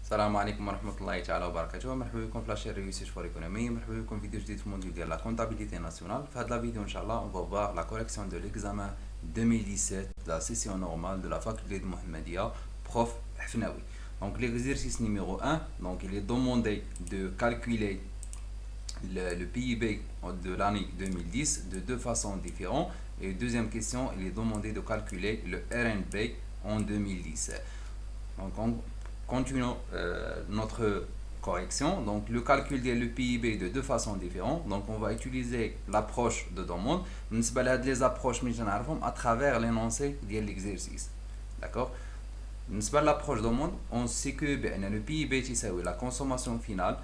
السلام عليكم ورحمة الله تعالى وبركاته. مرحبا بكم في لاشين ريوسيش فور ايكونومي. مرحبا بكم في فيديو جديد في الموديول ديال لا كونتابيليتي ناسيونال. في هذا الفيديو ان شاء الله on va voir la correction de l'examen 2017 de la session normale de la faculté de Mohammedia prof Hfnaoui. Donc l'exercice numéro 1, donc il est demandé de calculer le PIB de l'année 2010 de deux façons différentes. Et deuxième question, il est demandé de calculer le RNB en 2010. Donc on continue notre correction. Donc le calcul de le PIB de deux façons différentes. Donc on va utiliser l'approche de demande. Les approches à travers l'énoncé de l'exercice. D'accord? L'approche de demande, on sait que le PIB c'est la consommation finale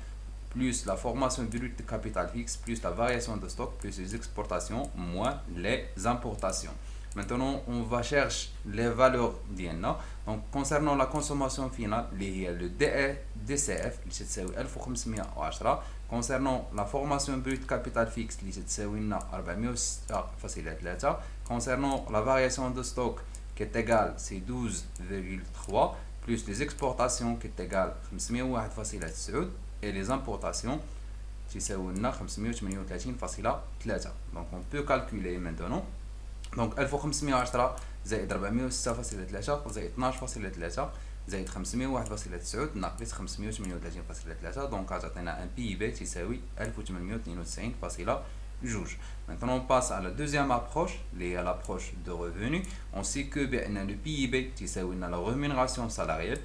plus la formation brute de capital fixe, plus la variation de stock, plus les exportations, moins les importations. Maintenant, on va chercher les valeurs d'INA. Donc, concernant la consommation finale, le DCF, c'est 1510. Concernant la formation brute capital fixe, c'est 406. Concernant la variation de stock, qui est égale, c'est 12,3, plus les exportations, qui est égale 501,9. Et les importations, c'est 538,3. Donc, on peut calculer maintenant. Donc 1510 زائد 406.3 زائد 12.3 زائد 501.9 ناقص 538.3. دونك تعطينا ان بي بي تساوي 1892.2. Maintenant on passe à la deuxième approche, l'approche de revenu. On sait que le PIB تساوي la rémunération salariale.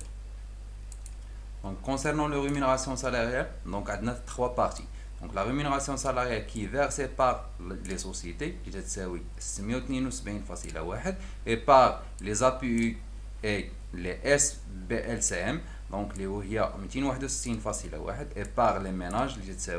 Donc concernant la rémunération salariale, donc on a trois parties. Donc la rémunération salariale qui est versée par les sociétés, qui est 672.1, et par les APU et les SBLCM, donc les OHIA 261.1, et par les ménages, qui est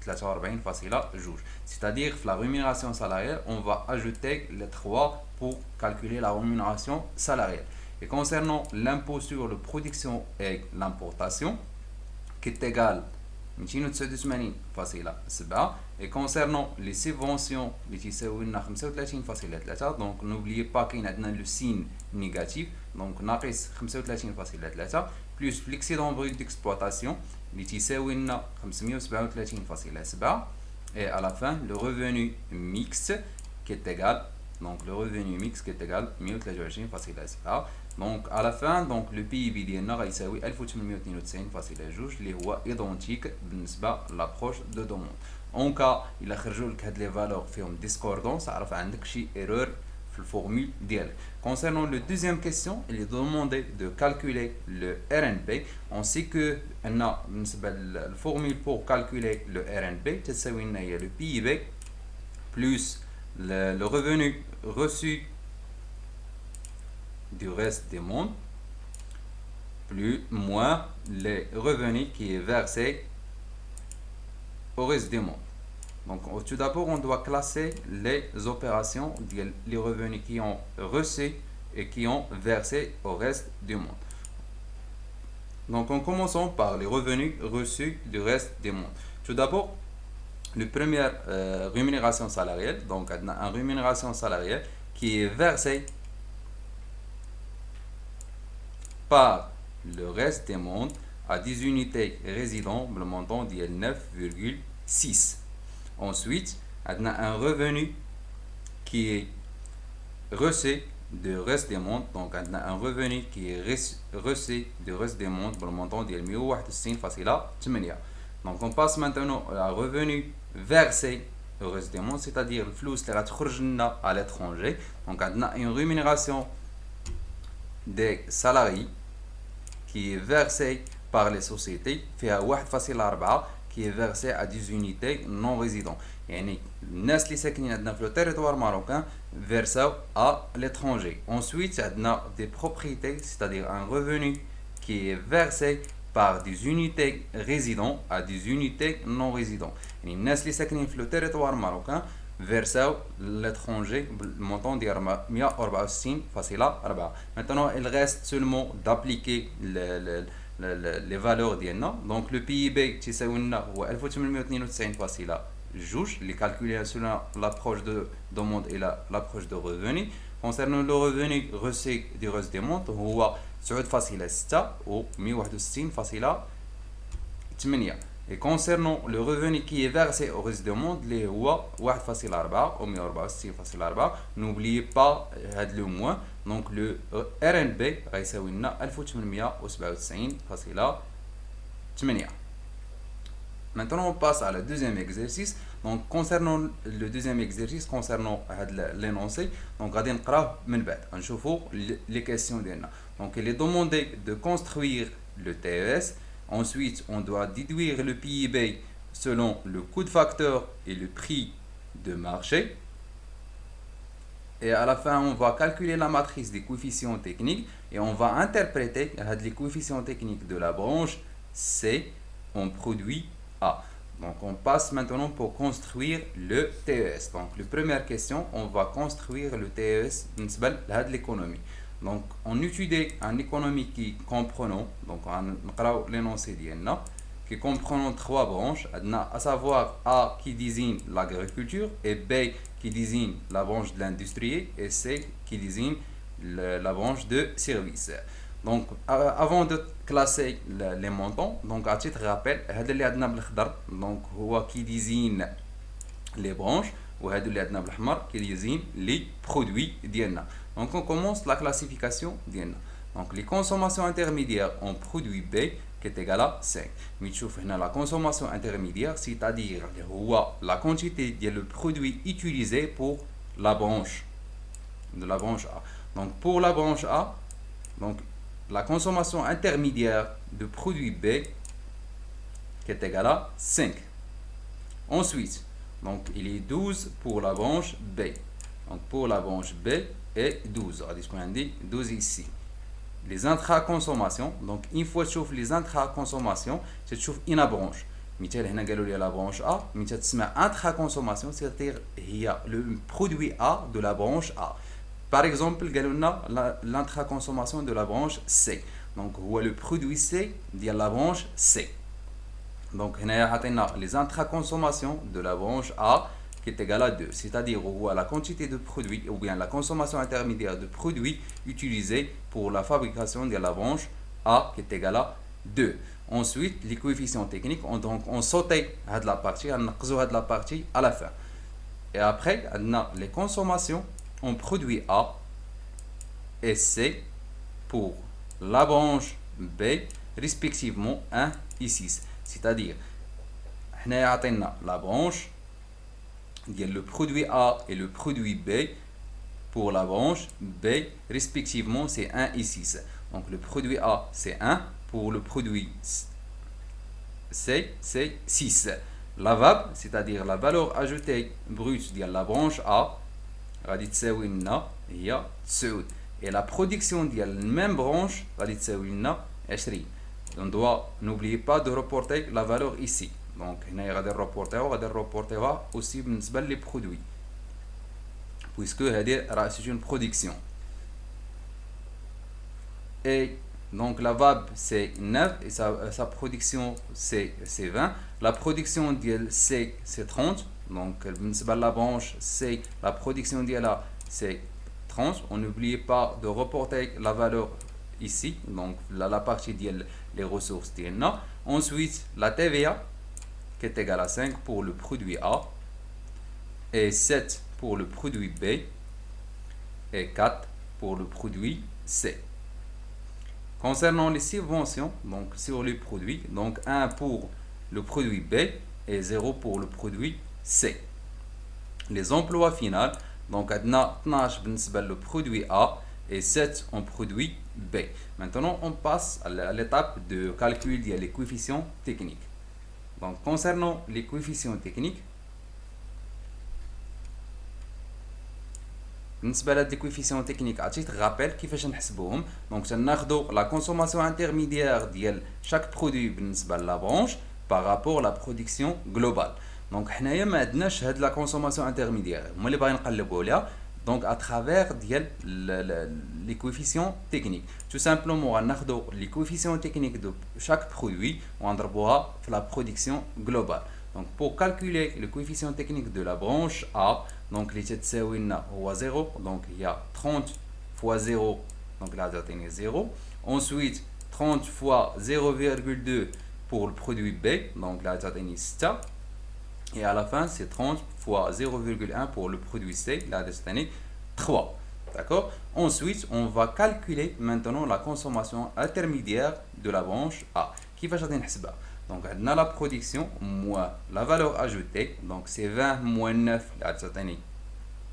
43.2. C'est-à-dire que la rémunération salariale, on va ajouter les trois pour calculer la rémunération salariale. Et concernant l'impôt sur la production et l'importation, qui est égal 289.7. Et concernant les subventions, donc n'oubliez pas qu'il y a le signe négatif, donc 35.3, plus l'excédent brut d'exploitation, 537.7. Et à la fin, le revenu mixte qui est égal, donc le revenu mixte qui est égal 123.7. Donc à la fin, donc le PIB ديالنا غيساوي 1892.2 اللي هو identique بالنسبه لابروش دو دوموند. اون كا الا خرجوا لك هاد لي فالور فيهم ديسكوردونس عرف عندك شي ايرور في الفورمول ديالك. Concernant le deuxième question, il est demandé de calculer le RNB. On sait que عندنا بالنسبه للفورمول pour calculer le RNB تساوي لنا هي le PIB plus le revenu reçu du reste des mondes, plus moins les revenus qui est versé au reste des mondes. Donc tout d'abord on doit classer les opérations, les revenus qui ont reçu et qui ont versé au reste du monde. Donc en commençant par les revenus reçus du reste des mondes. Tout d'abord, la première rémunération salariale, donc une rémunération salariale qui est versée par le reste des mondes à 10 unités résidents, le montant de 9,6. Ensuite, on a un revenu qui est reçu du reste des mondes, donc on a un revenu qui est reçu du reste des mondes, le montant de 161.8. Donc on passe maintenant à revenu versé au reste des mondes, c'est-à-dire le flux qui est à l'étranger. Donc on a une rémunération des salariés qui est versé par les sociétés, fait à 1.4 qui est versé à 10 unités non résidents. يعني الناس اللي ساكنين عندنا في التريتوار ماروكان versent à l'étranger. Ensuite, on a des propriétés, c'est-à-dire un revenu qui est versé par des unités résidents à des unités non résidents. يعني الناس اللي ساكنين في التريتوار ماروكان versent l'étranger le montant de 164.4. Maintenant, il reste seulement d'appliquer les valeurs d'INA. Donc, le PIB c'est 1892.2, les calculés selon l'approche de demande et l'approche de revenu. Concernant le revenu reçu du reste des mondes, 9.6 و 161.8. Et concernant le revenu qui est versé au reste du monde, les 1.4 ou 164.4, n'oubliez pas le moins. Donc le RNB غيساوي لنا 1897.8. Maintenant on passe à le deuxième exercice. Donc concernant le deuxième exercice, concernant l'énoncé, donc غادي نقراه من بعد نشوفوا les questions ديالنا. Donc il est demandé de construire le TES. Ensuite, on doit déduire le PIB selon le coût de facteur et le prix de marché. Et à la fin, on va calculer la matrice des coefficients techniques et on va interpréter les coefficients techniques de la branche C en produit A. Donc, on passe maintenant pour construire le TES. Donc, la première question, on va construire le TES de l'économie. Donc, on étudie une économie qui comprenant, donc on va l'énoncé d'IENA, qui comprenant trois branches, à savoir A qui désigne l'agriculture, et B qui désigne la branche de l'industrie, et C qui désigne la branche de services. Donc, avant de classer les montants, donc à titre rappel, donc qui désigne les branches, qui désigne les produits d'IENA. Donc on commence la classification d'IENA. Donc les consommations intermédiaires en produit B qui est égal à 5. Mais la consommation intermédiaire, c'est-à-dire la quantité de le produit utilisé pour la branche de la branche A. Donc pour la branche A, donc la consommation intermédiaire de produit B qui est égal à 5. Ensuite, donc il est 12 pour la branche B. Donc pour la branche B et 12. On dit 12 ici. Les intra-consommations. Donc une fois que tu trouves les intra-consommations, tu trouves une branche. مثال هنا قالوا لي la branche A, mais tu تسمى intra-consommation, c'est-à-dire il y a le produit A de la branche A. Par exemple, قالوا لنا l'intra-consommation de la branche C. Donc هو le produit C de la branche C. Donc هنا عطينا les intra-consommations de la branche A qui est égal à 2, c'est-à-dire la quantité de produits ou bien la consommation intermédiaire de produits utilisés pour la fabrication de la branche A qui est égal à 2. Ensuite, les coefficients techniques, on saute la partie, on la partie à la fin. Et après, on a les consommations en produit A et C pour la branche B, respectivement 1 et 6. C'est-à-dire, on a la branche le produit A et le produit B pour la branche B respectivement c'est 1 et 6. Donc le produit A c'est 1, pour le produit C c'est 6. La VAB, c'est-à-dire la valeur ajoutée brute de la branche A, et la production de la même branche, on doit n'oublier pas de reporter la valeur ici. Donc, on va reporter aussi les produits. Puisque c'est une production. Et donc, la VAB c'est 9 et sa production c'est 20. La production de C c'est 30. Donc, la branche C, la production de là c'est 30. On n'oublie pas de reporter la valeur ici. Donc, la partie des ressources. Ensuite, la TVA qui est égal à 5 pour le produit A et 7 pour le produit B et 4 pour le produit C. Concernant les subventions, donc sur les produits, donc 1 pour le produit B et 0 pour le produit C. Les emplois finaux, donc on a 12 le produit A et 7 en produit B. Maintenant, on passe à l'étape de calcul des coefficients techniques. Donc, concernant les coefficients techniques, بالنسبة لهاد les coefficients techniques à titre rappel كيفاش نحسبوهم. Donc ناخذوا la consommation intermédiaire ديال chaque produit بالنسبة لا branche par rapport à la production globale. Donc حنايا ما عندناش هاد la consommation intermédiaire هما اللي باغي نقلبوا عليها. Donc à travers les coefficients techniques. Tout simplement, on a les coefficients techniques de chaque produit, on va la production globale. Donc pour calculer le coefficient technique de la branche A, donc les têtes 0, donc il y a 30 fois 0, donc là c'est 0. Ensuite, 30 fois 0,2 pour le produit B, donc là, ça donne 6. Et à la fin, c'est 30 fois 0,1 pour le produit C, là, ça donne 3. D'accord? Ensuite, on va calculer maintenant la consommation intermédiaire de la branche A. Qui va changer نحسبها? Donc, on a la production moins la valeur ajoutée. Donc, c'est 20 moins 9, là, ça donne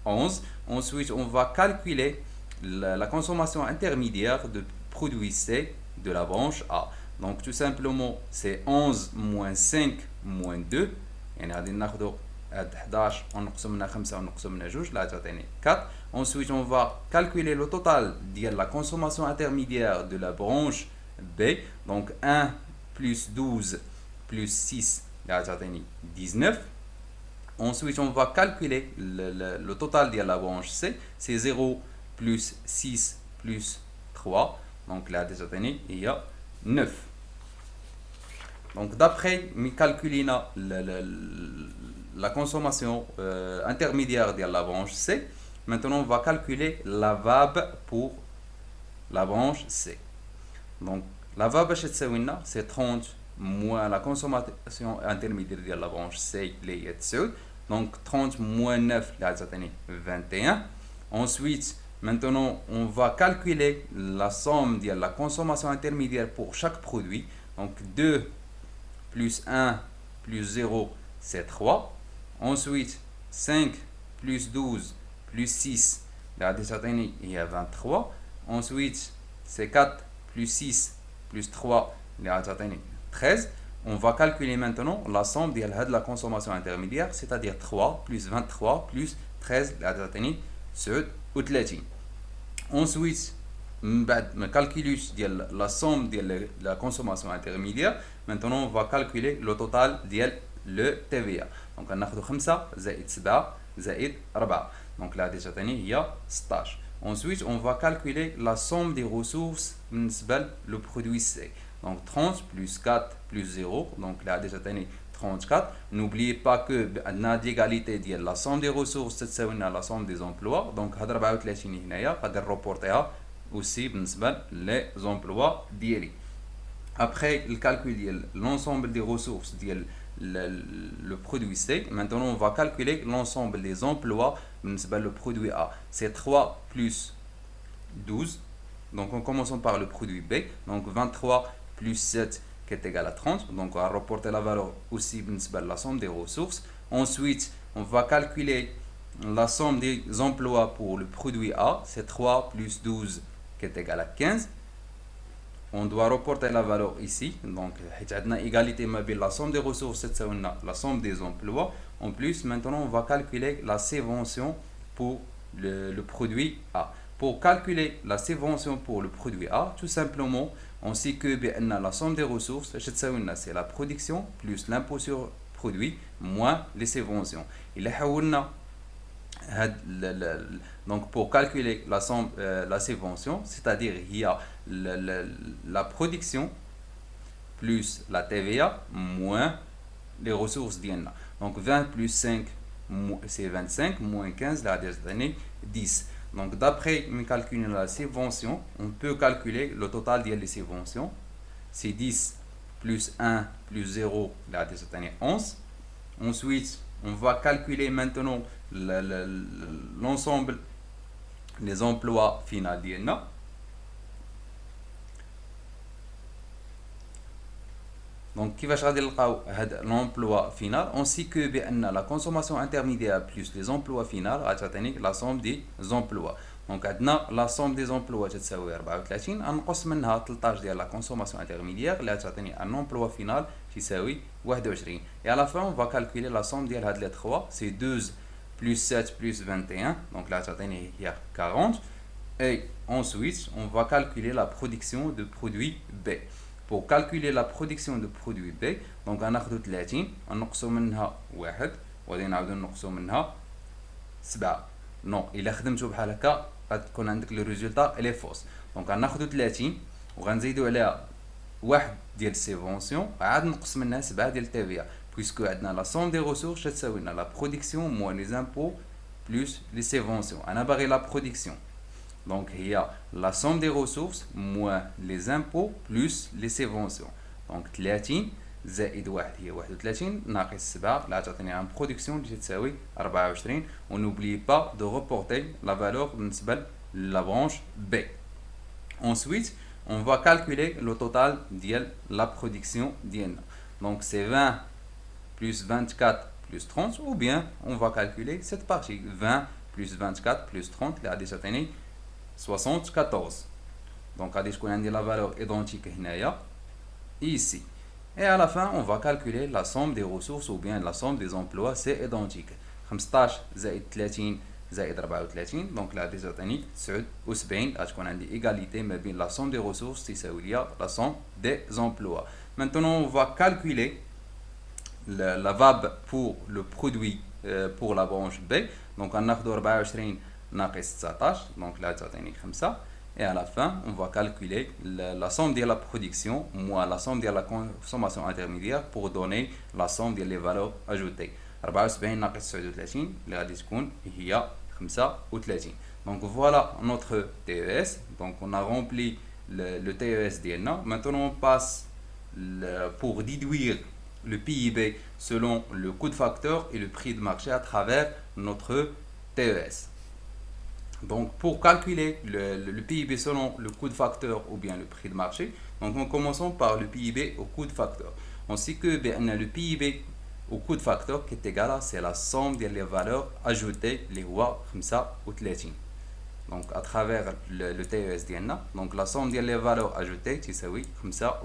11. Ensuite, on va calculer la consommation intermédiaire de produit C de la branche A. Donc, tout simplement, c'est 11 moins 5 moins 2. يعني غادي ناخذوا 11 ونقسم منها 5 ونقسم منها 2 là تعطيني 4. Ensuite, on va calculer le total de la consommation intermédiaire de la branche B. Donc, 1 plus 12 plus 6 là تعطيني 19. Ensuite, on va calculer le total de la branche C. C'est 0 plus 6 plus 3. Donc là, déjà, il y a 9. Donc, d'après mes calculs, la consommation intermédiaire de la branche C, maintenant, on va calculer la VAB pour la branche C. Donc, la VAB, c'est 30 moins la consommation intermédiaire de la branche C, les dessus. Donc, 30 moins 9, là, ça donne 21. Ensuite, maintenant, on va calculer la somme de la consommation intermédiaire pour chaque produit. Donc, 2 plus 1 plus 0, c'est 3. Ensuite, 5 plus 12 plus 6, là, ça donne, il y a 23. Ensuite, c'est 4 plus 6 plus 3, là, ça donne 13. On va calculer maintenant la somme de la consommation intermédiaire, c'est-à-dire 3 plus 23 plus 13, c'est 30. Ensuite, le calcul de la somme de la consommation intermédiaire, maintenant on va calculer le total de le TVA. Donc on a 5 زائد 7 زائد 4. Donc là déjà il y a 16. Ensuite, on va calculer la somme des ressources le produit C. Donc 30 plus 4 plus 0, donc là déjà 34. N'oubliez pas que l'égalité de la somme des ressources c'est la somme des emplois. Donc 34 هنايا قادر reporter aussi les emplois ديالي. Après le calcul de l'ensemble des ressources de le produit C, maintenant on va calculer l'ensemble des emplois le produit A. C'est 3 plus 12. Donc en commençant par le produit B, donc 23 plus 7 qui est égal à 30. Donc on va reporter la valeur aussi la somme des ressources. Ensuite, on va calculer la somme des emplois pour le produit A. C'est 3 plus 12 qui est égal à 15. On doit reporter la valeur ici. Donc, on a égalité la somme des ressources, c'est la somme des emplois. En plus, maintenant, on va calculer la subvention pour le produit A. Pour calculer la subvention pour le produit A, tout simplement, on sait que la somme des ressources, c'est la production plus l'impôt sur produit moins les subventions. Donc pour calculer la somme, la subvention, c'est-à-dire il y a la production plus la TVA moins les ressources d'INA. Donc 20 plus 5 c'est 25 moins 15 la dernière 10. Donc d'après mes calculs de la subvention, on peut calculer le total des subventions. C'est 10 plus 1 plus 0 la dernière 11. Ensuite, on va calculer maintenant l'ensemble des emplois finaux d'INA. Donc, qui va changer l'emploi final? On sait que la consommation intermédiaire plus les emplois finaux va la somme des emplois. Donc, la somme des emplois c'est 34. نقص منها 13 ديال la consommation intermédiaire اللي تعطيني un emploi final يساوي 21. Et à la fin, on va calculer la somme ديال هاد les trois. C'est 12 plus 7 plus 21. Donc là, تعطيني 40. Et ensuite, on va calculer la production de produit B. Pour calculer la production de produit B, donc on a 30, on نقصو منها 1 وغادي نعاودو نقصو منها 7. Non, إلا خدمتو بحال هكا غتكون عندك لو ريزولطا إلي فوس. دونك غناخدو 30 وغنزيدو عليها 1 ديال السيفونسيون عاد نقص منها 7 ديال التي بويسكو عندنا لا سوم دي ريسورس تساوي لنا لا برودكسيون موان لي زامبو بلس لي سيفونسيون. أنا باغي لا برودكسيون. Donc il y a la somme des ressources moins les impôts plus les subventions. Donc 30 زائد 1 هي 31 ناقص 7 اللي تعطيني عن برودكسيون اللي تساوي 24. On n'oublie pas de reporter la valeur بالنسبة la branche B. Ensuite, on va calculer le total de la production d'IENA. Donc c'est 20 plus 24 plus 30, ou bien on va calculer cette partie. 20 plus 24 plus 30, là déjà 74. Donc on a la valeur identique ici. Et à la fin, on va calculer la somme des ressources ou bien la somme des emplois, c'est identique. 15 زائد 30 زائد 34. Donc là déjà 79 تكون عندي égalité ما بين la somme des ressources تساوي ليا la somme des emplois. Maintenant on va calculer la VAB pour le produit pour la branche B. Donc on a 24 ناقص 19, donc là تعطيني 5. Et à la fin, on va calculer la somme de la production moins la somme de la consommation intermédiaire pour donner la somme des valeurs ajoutées. 74 ناقص 39 اللي غادي تكون هي 35. Donc voilà notre TES. Donc on a rempli le TES ديالنا. Maintenant on passe pour déduire le PIB selon le coût de facteur et le prix de marché à travers notre TES. Donc pour calculer le PIB selon le coût de facteur ou bien le prix de marché, donc nous commençons par le PIB au coût de facteur. On sait que le PIB au coût de facteur qui est égal à c'est la somme des valeurs ajoutées les rois 35. Donc à travers le TES ديالنا, donc la somme des valeurs ajoutées تساوي 35.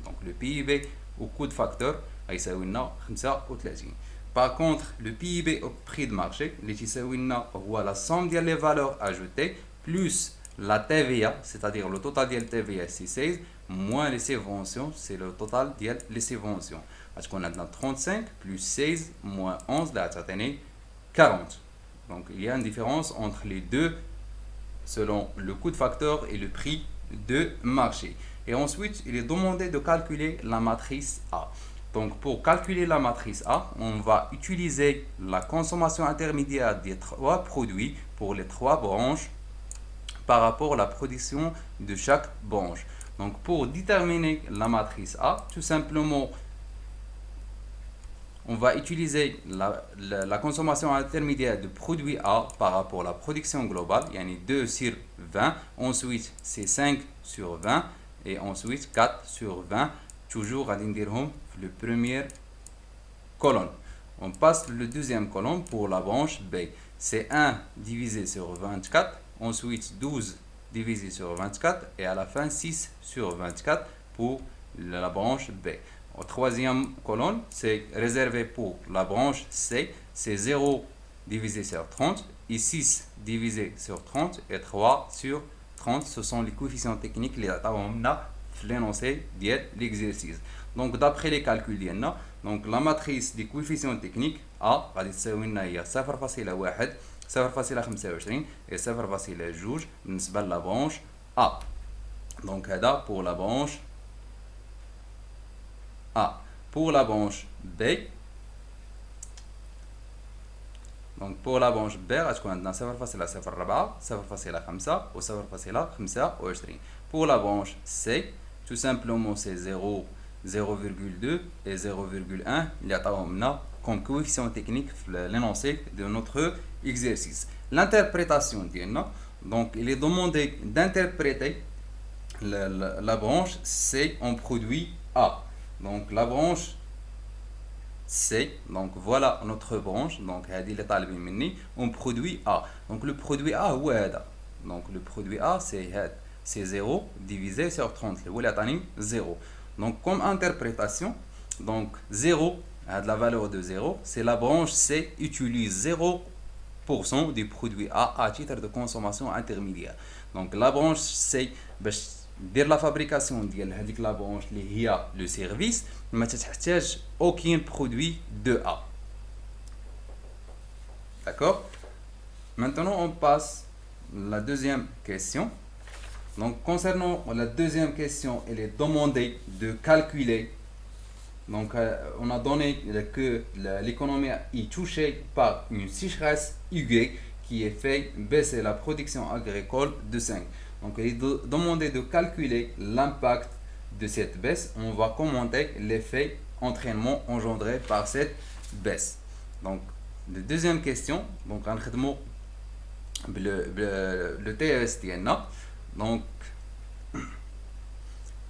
Donc le PIB au coût de facteur يساوي لنا 35. Par contre, le PIB au prix de marché, la somme des valeurs ajoutées plus la TVA, c'est-à-dire le total de TVA, c'est 16, moins les subventions, c'est le total des subventions. Parce qu'on a 35 plus 16 moins 11, là, ça 40. Donc, il y a une différence entre les deux selon le coût de facteur et le prix de marché. Et ensuite, il est demandé de calculer la matrice A. Donc pour calculer la matrice A, on va utiliser la consommation intermédiaire des trois produits pour les trois branches par rapport à la production de chaque branche. Donc pour déterminer la matrice A, tout simplement, on va utiliser la consommation intermédiaire de produit A par rapport à la production globale, yani 2 sur 20, ensuite c'est 5 sur 20 et ensuite 4 sur 20. Toujours à l'indirhom le premier colonne. On passe le deuxième colonne pour la branche B. C'est 1 divisé sur 24, ensuite 12 divisé sur 24 et à la fin 6 sur 24 pour la branche B. Au troisième colonne, c'est réservé pour la branche C. C'est 0 divisé sur 30 et 6 divisé sur 30 et 3 sur 30. Ce sont les coefficients techniques les l'énoncé de l'exercice. Donc d'après les calculs donc la matrice des coefficients techniques A غادي تساوي لنا هي 0.1 0.25 et 0.2 بالنسبة la branche A. Donc هذا pour la branche A. Pour la branche B, donc pour la branche B غتكون عندنا 0.04 0.5 و 0.25. Pour la branche C, tout simplement c'est 0, 0,2 et 0,1 il y a comme coefficient technique l'énoncé de notre exercice. L'interprétation donc il est demandé d'interpréter la branche C en produit A. Donc la branche C, donc voilà notre branche, donc on produit A. Donc le produit A donc le produit A c'est 0 divisé sur 30, le 0. Donc comme interprétation, donc 0 a de la valeur de 0, c'est la branche C utilise 0% du produit A à titre de consommation intermédiaire. Donc la branche C, dès la fabrication de la branche qui a le service, ما تحتاج aucun produit de A. D'accord? Maintenant on passe à la deuxième question. Donc concernant la deuxième question, il est demandé de calculer. Donc on a donné que l'économie est touchée par une sécheresse aiguë qui est fait baisser la production agricole de 5. Donc il est demandé de calculer l'impact de cette baisse. On va commenter l'effet entraînement engendré par cette baisse. Donc la deuxième question, donc on va le TES ديالنا.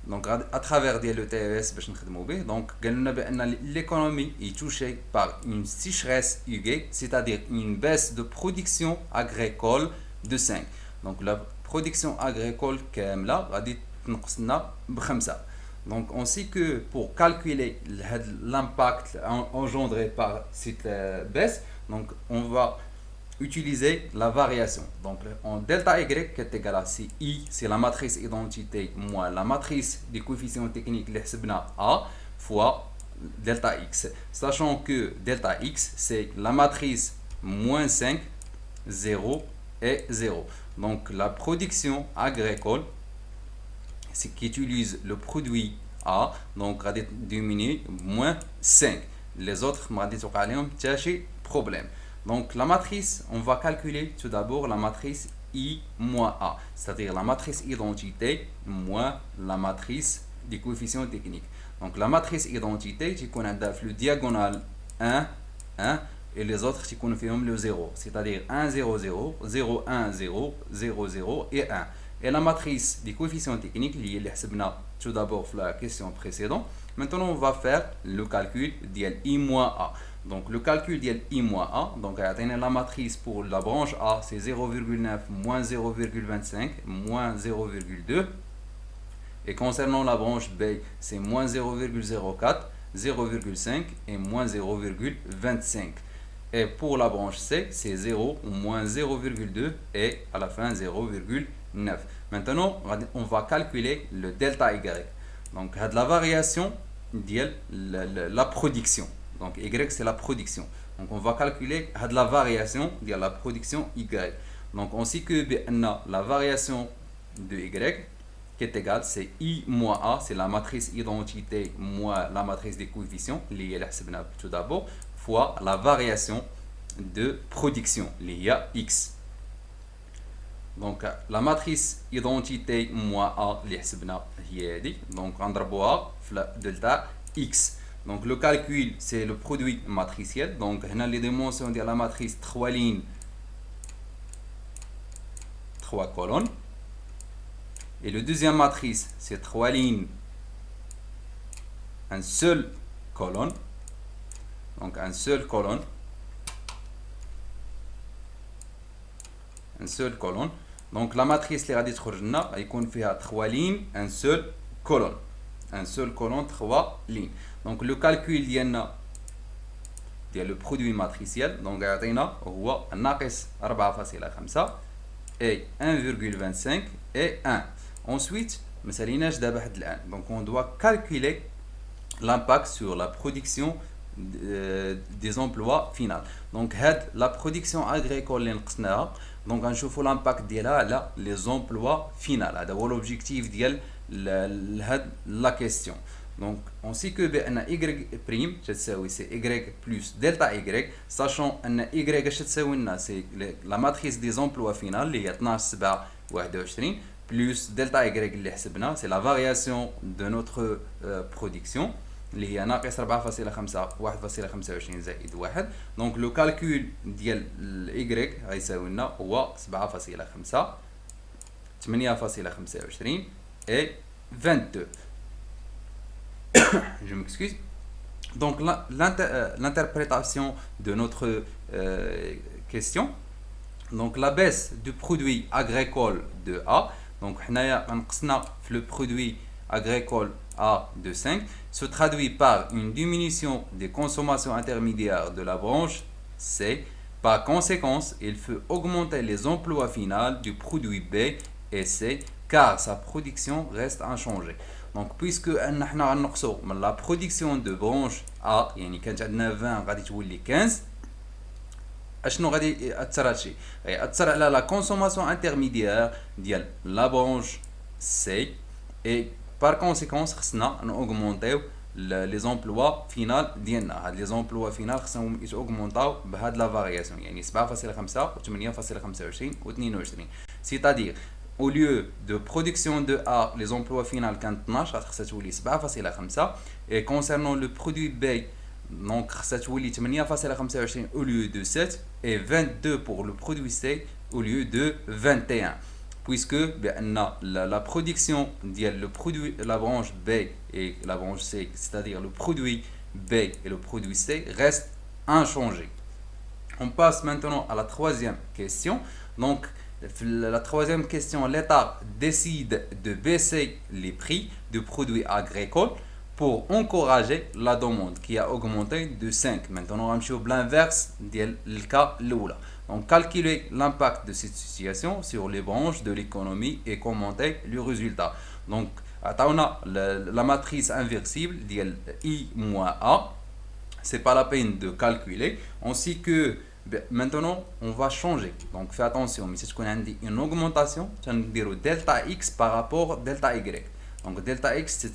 Donc à travers le TES باش نخدموا به. Donc قال لنا بان l'économie est touchée par une sécheresse aiguë, c'est-à-dire une baisse de production agricole de 5. Donc la production agricole كامله غادي تنقصنا ب5. Donc on sait que pour calculer l'impact engendré par cette baisse, donc on va utiliser la variation. Donc en delta y qui est égal à I, c'est la matrice identité moins la matrice des coefficients techniques A fois delta x. Sachant que delta x c'est la matrice moins 5, 0 et 0. Donc la production agricole, c'est qui utilise le produit A, donc va diminuer moins 5. Les autres, on va dire problème. Donc la matrice, on va calculer tout d'abord la matrice I moins A, c'est-à-dire la matrice identité moins la matrice des coefficients techniques. Donc la matrice identité, tu connais le diagonale 1, 1, et les autres, tu connais le 0, c'est-à-dire 1, 0, 0, 0, 1, 0, 0, 0 et 1. Et la matrice des coefficients techniques, liée tout d'abord la question précédente. Maintenant, on va faire le calcul d'I moins A. Donc, le calcul d'I moins A, donc la matrice pour la branche A, c'est 0,9 moins 0,25 moins 0,2. Et concernant la branche B, c'est moins 0,04, 0,5 et moins 0,25. Et pour la branche C, c'est 0 ou moins 0,2 et à la fin 0,9. Maintenant, on va calculer le delta Y. Donc, la variation de la production. Donc, Y, c'est la production. Donc, on va calculer la variation de la production Y. Donc, on sait que la variation de Y qui est égale, c'est I moins A, c'est la matrice identité moins la matrice des coefficients, liée tout d'abord, fois la variation de production, liée X. Donc la matrice identité moins A donc on va delta X. Donc le calcul c'est le produit matriciel. Donc on a les dimensions de la matrice 3 lignes, 3 colonnes. Et le deuxième matrice c'est 3 lignes, un seul colonne. Donc un seul colonne. Un seul colonne. Donc la matrice les radis خرجنا يكون فيها 3 lignes, un seul colonne. Un seul colonne, 3 lignes. Donc le calcul ديالنا ديال le produit matriciel, donc يعطينا هو ناقص 4.5 et 1,25 et 1. Ensuite, ما ساليناش دابا حد الآن. Donc on doit calculer l'impact sur la production des emplois finaux. Donc la production agricole اللي نقصناها. Donc نشوفوا l'impact ديالها على les emplois finaux. هذا هو l'objectif ديال la question. Donc on sait que بأن y' تساوي c'est y plus delta y, sachant أن y اش تساوي لنا c'est la matrice des emplois finaux اللي هي 12 7 21 plus delta y اللي حسبنا c'est la variation de notre production اللي هي ناقص 4.5 1.25 زائد 1. Donc le calcul ديال y غيساوي لنا هو 7.5 8.25 et 22. Je m'excuse. Donc l'interprétation de notre question. Donc la baisse du produit agricole de A. Donc le produit agricole A de 5 se traduit par une diminution des consommations intermédiaires de la branche C. Par conséquent, il faut augmenter les emplois finaux du produit B et C car sa production reste inchangée. Donc puisque la production de branche A يعني كانت عندنا 20 غادي تولي 15 اشنو غادي ياثر هادشي غياثر على لا كونسوماسيون انترميديير ديال لا برونش سي et par conséquent خصنا ناugمونطيو les emplois finaux ديالنا. هاد les emplois finaux خصهم يتاugمونطاو بهاد لا فارياسيون، يعني 7.5 و 8.25 و 22. c'est-à-dire au lieu de production de A les emplois finaux كانت 12 خصها تولي 7.5. et concernant le produit B donc خصها تولي 8.25 au lieu de 7 et 22 pour le produit C au lieu de 21, puisque la production le produit la branche B et la branche C, c'est-à-dire le produit B et le produit C, restent inchangés. On passe maintenant à la troisième question. Donc la troisième question, l'État décide de baisser les prix de produits agricoles pour encourager la demande qui a augmenté de 5. Maintenant, on va sur l'inverse du cas l'oula. Donc, calculer l'impact de cette situation sur les branches de l'économie et commenter le résultat. Donc, on a la matrice inversible I moins A. C'est pas la peine de calculer. On sait que maintenant, on va changer. Donc, fais attention. Mais si on a une augmentation, on va dire delta X par rapport à delta Y. Donc, delta X,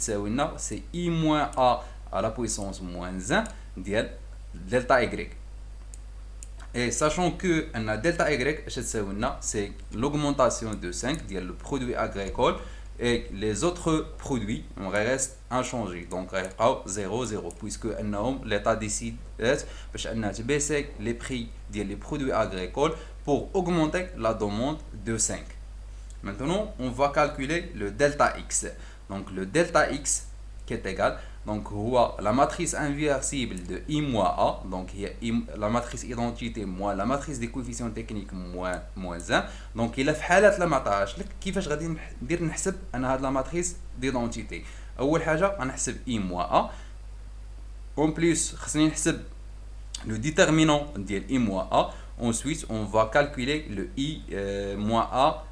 c'est I moins A à la puissance moins 1 delta Y. Et sachant que delta Y, c'est l'augmentation de 5 le produit agricole et les autres produits restent inchangés. Donc, 0, 0, puisque l'État décide de baisser les prix des produits agricoles pour augmenter la demande de 5. Maintenant, on va calculer le delta X. Donc, le delta X qui est égal, donc la matrice inversible de I moins A, donc la matrice identité moins la matrice des coefficients techniques moins 1. Donc il a في حالة لا معطاهاش لك كيفاش غادي ندير نحسب انا هاد لا ماتريس ديدونتيتي. اول حاجه غنحسب I moins A. En plus خصني نحسب le déterminant ديال I moins A. Ensuite on va calculer le I moins A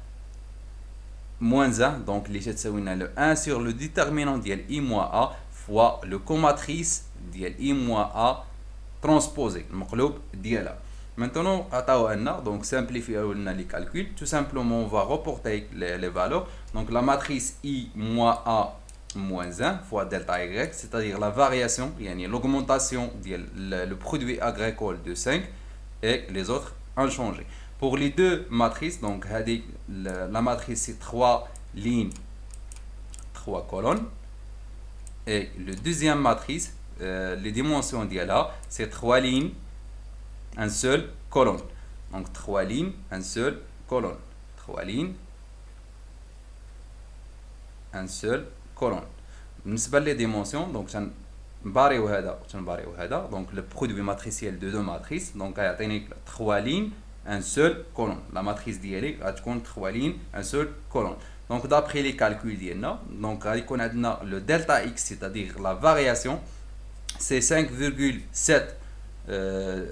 moins 1, donc les le 1 sur le déterminant ديال I moins A fois le comatrice ديال I moins A transposé المقلوب ديالها. Maintenant donc simplifier les calculs. Tout simplement on va reporter les valeurs. Donc la matrice I moins A moins 1 fois delta Y, c'est-à-dire la variation, l'augmentation le produit agricole de 5 et les autres inchangés. Pour les deux matrices, donc la matrice c'est 3 lignes, 3 colonnes. Et le deuxième matrice, les dimensions d'IALA, c'est 3 lignes, un seul colonne. Donc 3 lignes, un seul colonne. 3 lignes, un seul colonne. بالنسبة les dimensions, donc نباريو هذا ونباريو هذا. Donc le produit matriciel de deux matrices, donc يعطيني 3 lignes, un seul colonne. La matrice d'IALA va être 3 lignes, un seul colonne. Donc d'après les calculs d'IALA, donc le delta X, c'est-à-dire la variation, c'est 5,7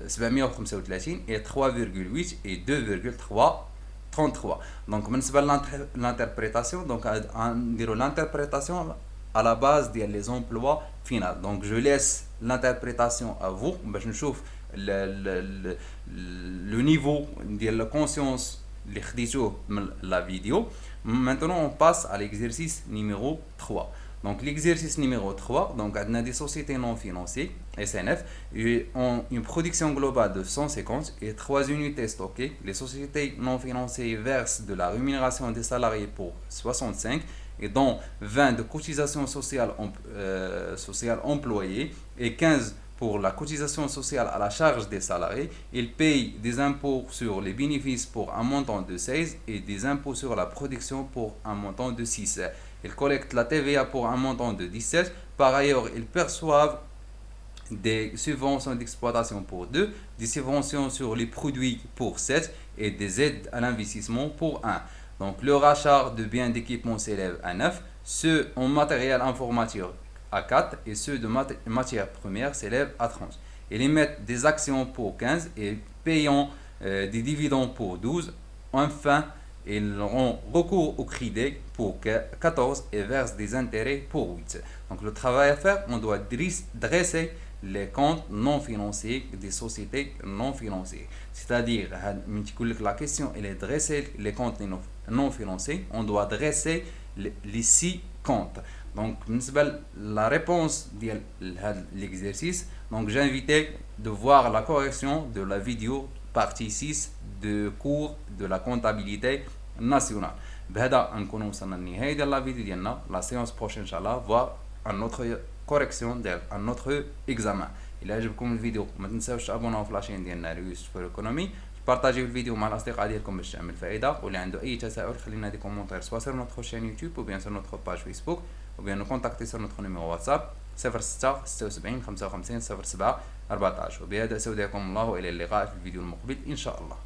735 et 3,8 et 2,333. Donc l'interprétation, donc l'interprétation à la base des emplois finaux. Donc je laisse l'interprétation à vous. Je trouve le niveau de la conscience de la vidéo. Maintenant on passe à l'exercice numéro 3. Donc l'exercice numéro 3, donc on a des sociétés non financières, SNF, ont une production globale de 150 et 3 unités stockées. Les sociétés non financières versent de la rémunération des salariés pour 65 et dont 20 de cotisation sociale employée et 15 pour la cotisation sociale à la charge des salariés. Ils payent des impôts sur les bénéfices pour un montant de 16 et des impôts sur la production pour un montant de 6. Ils collectent la TVA pour un montant de 17. Par ailleurs, ils perçoivent des subventions d'exploitation pour 2, des subventions sur les produits pour 7 et des aides à l'investissement pour 1. Donc le rachat de biens d'équipement s'élève à 9, ceux en matériel informatique à 4 et ceux de matières premières s'élèvent à 30. Ils émettent des actions pour 15 et payant des dividendes pour 12. Enfin, ils auront recours au crédit pour 14 et versent des intérêts pour 8. Donc le travail à faire, on doit dresser les comptes non financiers des sociétés non financières. C'est-à-dire, la question elle est dresser les comptes non financiers, on doit dresser les 6 comptes. Donc la réponse de l'exercice, donc j'ai invité de voir la correction de la vidéo partie 6 de cours de la comptabilité nationale. بهذا نكون وصلنا لنهاية ديال لا فيديو ديالنا. La séance prochaine ان شاء الله voir un autre correction ديال un autre examen. إلا عجبكم الفيديو ما تنساوش تابوناو في لاشين ديالنا ريوس فور ايكونومي. بارطاجيو الفيديو مع الاصدقاء ديالكم باش تعمل فائده. واللي عنده اي تساؤل خلينا دي كومونتير سوا sur notre chaîne YouTube ou bien sur notre page Facebook ou bien nous contacter sur notre numéro WhatsApp 06 76 55 07 14. وبهذا استودعكم الله والى اللقاء في الفيديو المقبل ان شاء الله.